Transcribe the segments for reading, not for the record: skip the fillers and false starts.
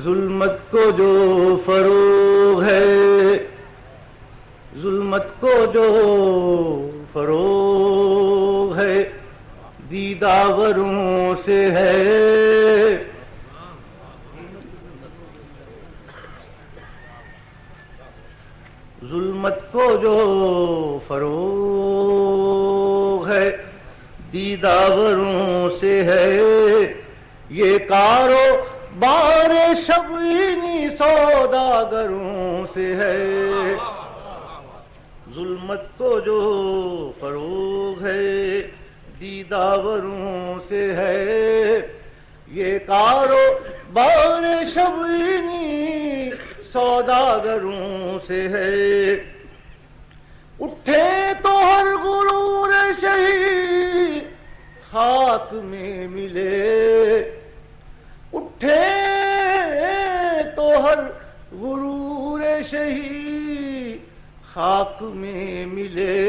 ظلمت کو جو فروغ ہے، ظلمت کو جو فروغ ہے دیداوروں سے ہے، ظلمت کو جو فروغ ہے دیداوروں سے ہے، یہ کاروبار شبینی سوداگروں سے ہے، ظلمت کو جو فروغ ہے دیداوروں سے ہے، یہ کاروبار شبینی سوداگروں سے ہے، اٹھے تو ہر غرور شہی خاک میں ملے، اٹھے تو ہر غرور شہی خاک میں ملے،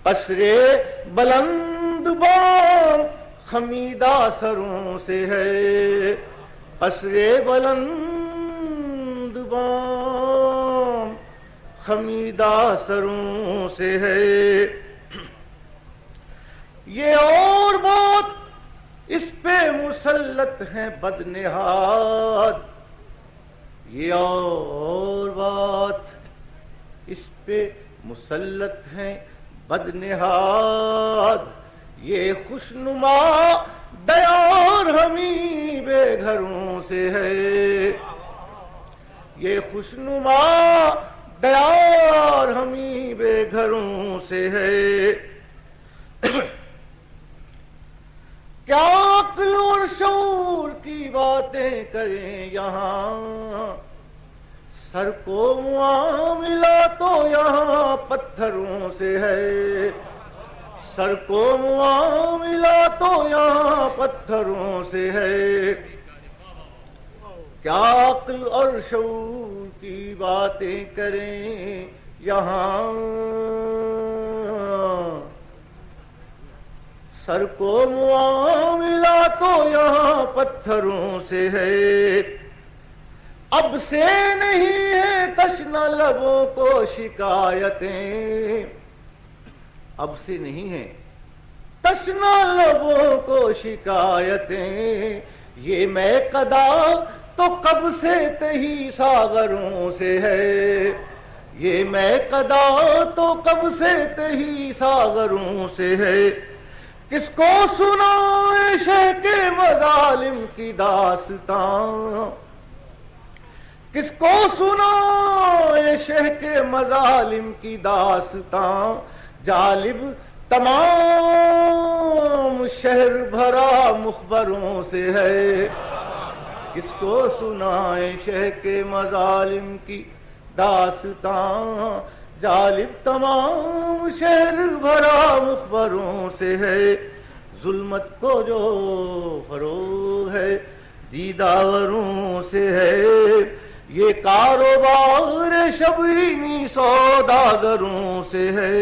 قصرے بلند بام خمیدہ سروں سے ہے، قصرے بلند بام خمیدہ سروں سے ہے، یہ اور بات اس پہ مسلط ہیں بدنہاد، یہ اور بات اس پہ مسلط ہیں بدنہاد، یہ خوشنما دیار ہمیں بے گھروں سے ہے، یہ خوشنما دیار ہمیں بے گھروں سے ہے، کیا عقل اور شعور کی باتیں کریں یہاں، سر کو معاملہ تو یہاں پتھروں سے ہے، سر کو معاملہ تو یہاں پتھروں سے ہے، کیا عقل اور شعور کی باتیں کریں یہاں، سر کو معاملہ تو یہاں پتھروں سے ہے، اب سے نہیں ہے تشنہ لبوں کو شکایتیں، اب سے نہیں ہے تشنہ لبوں کو شکایتیں، یہ میں قدا تو کب سے تہی ساغروں سے ہے، یہ میں قدا تو کب سے تہی ساغروں سے ہے، کس کو سنائے شہ کے مظالم کی داستان، کس کو سنائے شہ کے مظالم کی داستان، جالب تمام شہر بھرا مخبروں سے ہے، کس کو سنائے شہ کے مظالم کی داستان، جالب تمام شہر بھرا مخبروں سے ہے، ظلمت کو جو فروغ ہے دیداوروں سے ہے، یہ کاروبار شبینی سوداگروں سے ہے۔